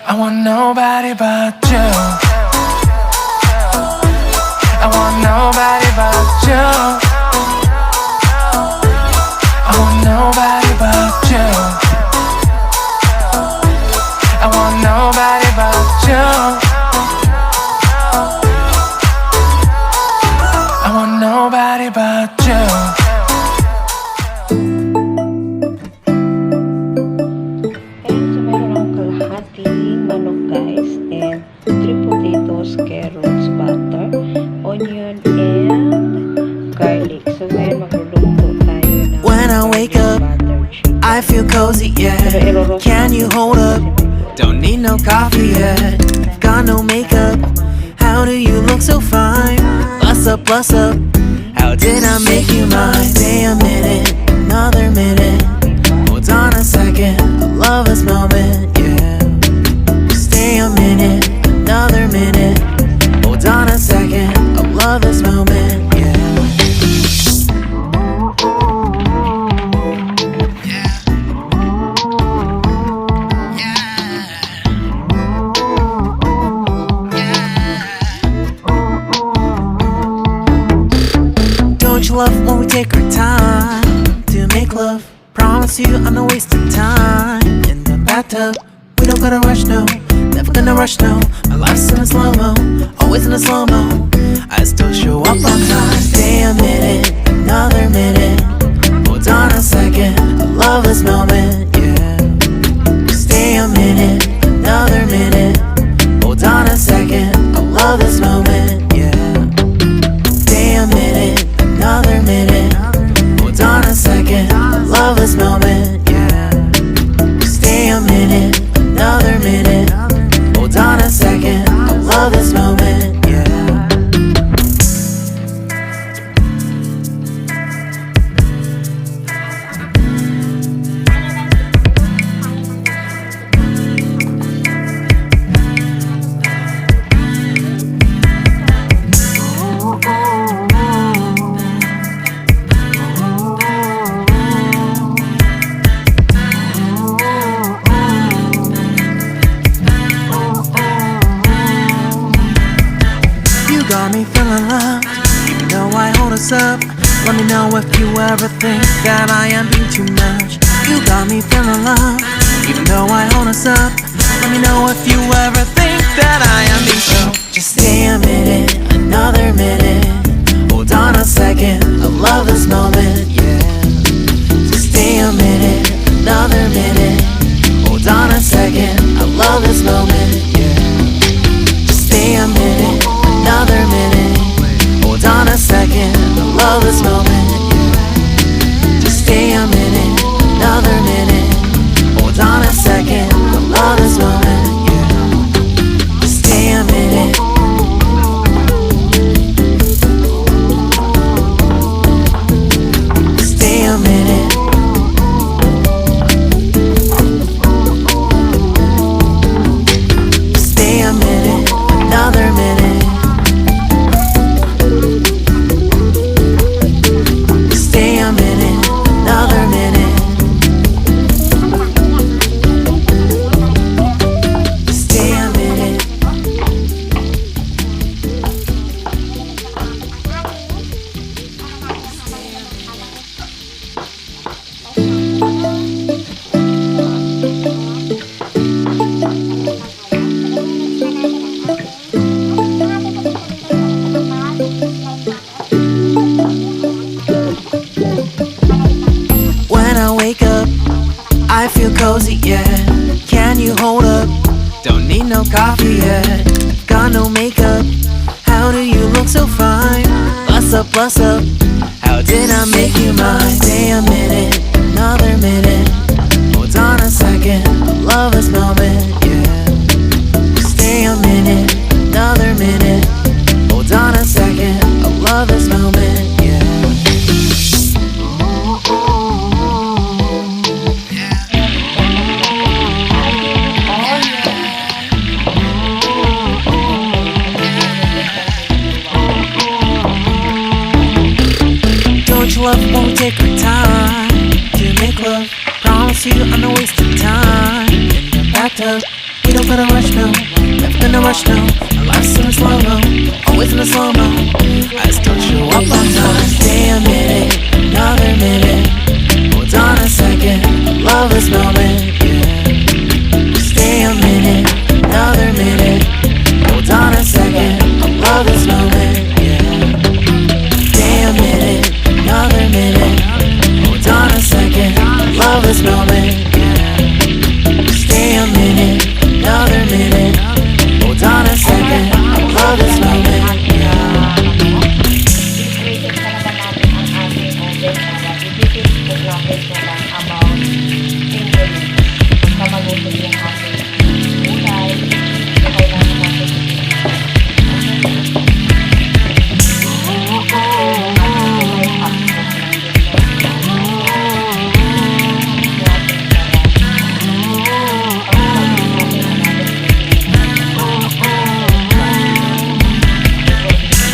I want nobody but you. I want nobody but you. I want nobody but you. I want nobody but you. I want nobody but you. Carrots, butter, onion, and garlic. So ngayon magluluto tayo ng when I wake up, I feel cozy, yeah. Can you hold up? Don't need no coffee yet. Got no makeup. How do you look so fine? Bust up, bust up. How did I make you mine? Stay a minute, another minute. Hold on a second, I love this moment, yeah. Stay a minute, another minute. Hold on a second, I love this moment, yeah. Don't you love when we take our time to make love? Promise you I'm not wasting time in the bathtub. We don't gotta rush, no. Never gonna rush, no. My life's in a slow-mo, always in a slow-mo. I still show up on time. Stay a minute, another minute. Hold on a second, I love this moment, yeah. Stay a minute, another minute. Hold on a second, I love this moment, yeah. Stay a minute, another minute. Hold on a second, I love this moment, yeah. Stay a minute, another minute. Hold on a second, I love this moment, yeah. Got me feeling loved, even though I hold us up. Let me know if you ever think that I am being too much. You got me feeling loved, even though I hold us up. Let me know if you ever think that I am being so. Just stay a minute, another minute. Hold on a second, I love this moment, yeah. Just stay a minute, another minute. Hold on a second, I love this moment, yeah. Just stay a minute, another minute. Hold on a second, I love this moment, yeah. Just stay a minute, another minute. Hold on a second, I love this moment, yeah. Just stay a minute. Stay a minute. Stay a minute, another minute. Stay a minute, another minute. Stay a minute. When I wake up, I feel cozy, yeah. Can you hold up? Don't need no coffee yet. Got no makeup. How do you look so fine? Bust up, bust up. How did I make you mine? Stay a minute, another minute. Hold on a second, I love this moment, yeah. Stay a minute, another minute. Hold on a second, I love this moment, yeah. Don't you love when we take our time to make love? Promise you I'm not wasting time in the bathtub. We don't gotta rush, no. Never gonna rush, no. My life's in a slow-mo, always in a slow-mo. I still show up on time. Stay a minute, another minute. Hold on a second, love this moment, yeah. Stay a minute, another minute. Hold on a second, I love this moment, yeah. Stay a minute, another minute. Hold on a second, love this moment, yeah. Stay a minute, another minute. Hold on a second, I love this moment, yeah. I-rated na naman natin ang ating oven para i-visit the clockets na lang about 10 minutes. Basta maluto yung ating gulay. So, kailangan natin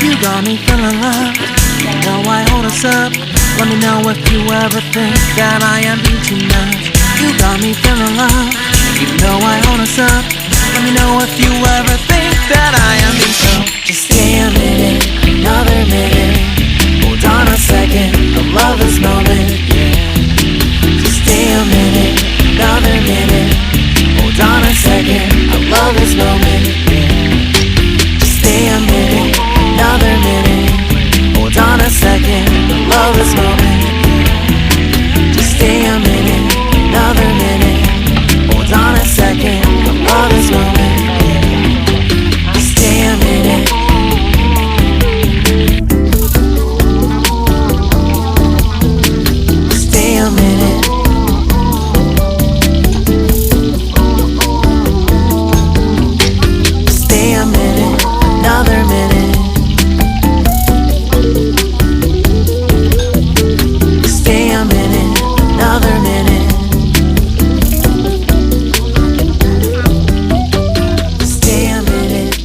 You got me feeling love. Now why hold us up? Let me know if you ever think that I am being too much. You got me feeling love. You know I hold us up. Let me know if you ever think that I am being so. Just stay a minute, another minute. Hold on a second, I love this moment, yeah. Just stay a minute, another minute. Hold on a second, I love this moment, yeah. Just stay a minute, another minute. Hold on a second, I love this moment, yeah. Just stay a minute, another minute. Hold on a second, I love this moment, yeah. Just stay a minute. Stay a minute. Stay a minute, another minute. Stay a minute, another minute. Stay a minute.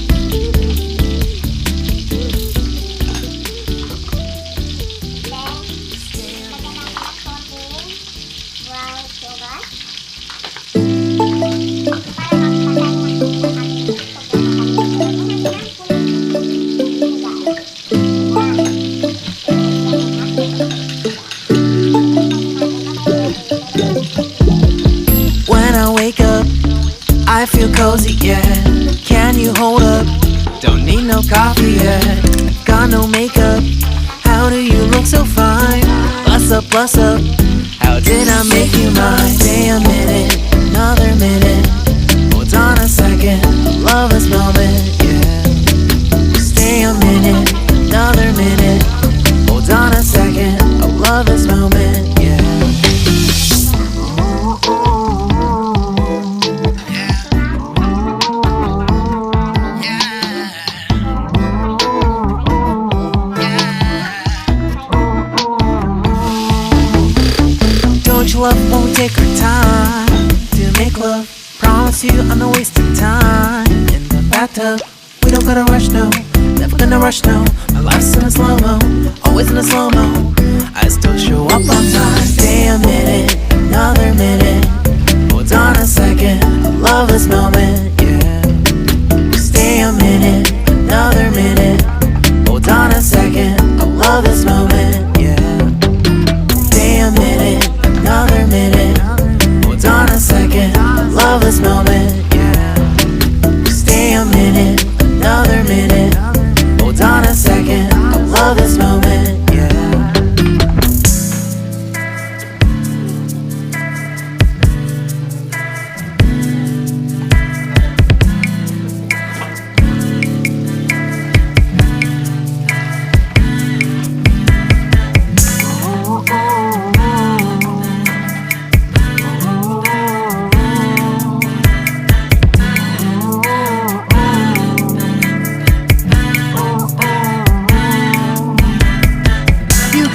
When I wake up, I feel cozy, yeah. Can you hold up? Don't need no coffee yet. Got no makeup. How do you look so fine? Plus up, plus up. How did I make you mine? Stay a minute, another minute. Hold on a second, love this moment, yeah. Stay a minute, another minute. Hold on a second, I love this moment, yeah. Don't you love when we take our time to make love? Promise you I'm not wasting time in the bathtub. We don't gotta rush, no. Never gonna rush, no. My life's in a slow-mo, always in a slow-mo. I still show up on time. Stay a minute, another minute. Hold on a second, I love this moment, yeah. Stay a minute, another minute. Hold on a second, I love this moment, yeah. Stay a minute, another minute. Hold on a second, I love this moment, yeah. Stay a minute, another minute. Hold on a second, I love this moment, yeah.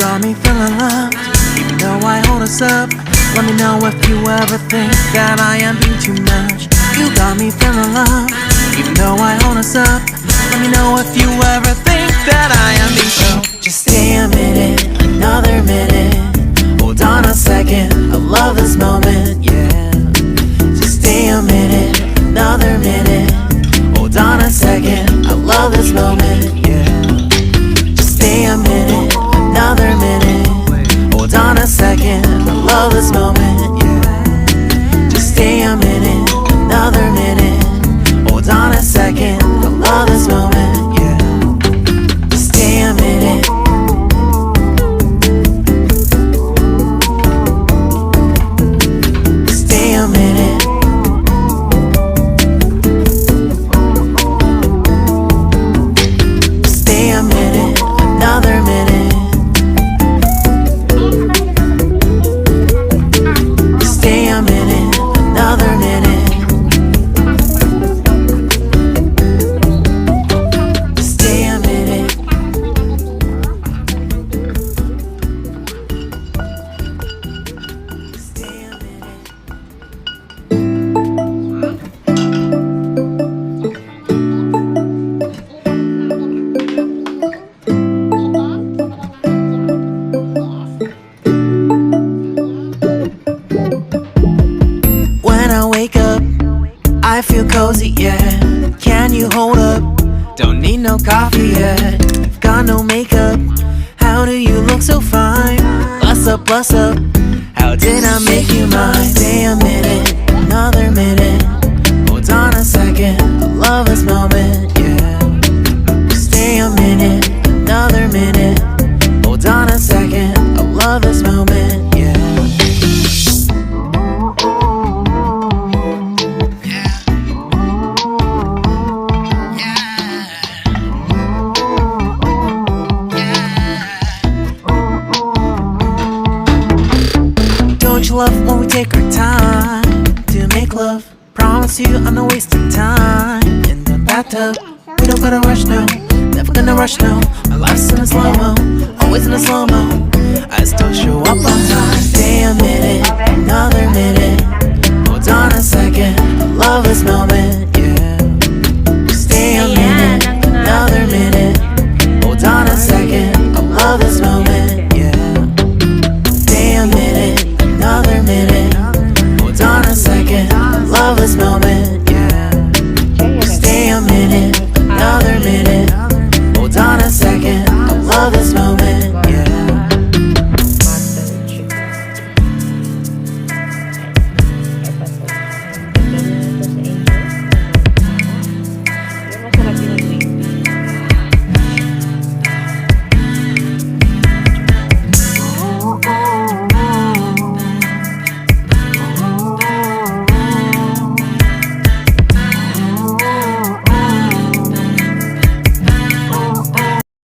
Got me feeling loved, even though I hold us up. Let me know if you ever think that I am being too much. You got me feeling loved, even though I hold us up. Let me know if you ever think that I am being so. Just stay a minute, another minute. Hold on a second, I love this moment, yeah. Just stay a minute, another you yet. You've got no makeup. How do you look so fine? Bust up, bust up. How did I make you mine? Stay a minute, another minute. Hold on a second, I love this moment, yeah. Stay a minute, another minute. Hold on a second, I love this moment, yeah. Don't you love when we take our time to make love? Promise you I'm not wasting time in the bathtub. We don't gotta rush now, never gonna rush now. My life's in a slow-mo, always in a slow-mo. I still show up on time. Stay a minute, another minute. Hold on a second, I love this moment.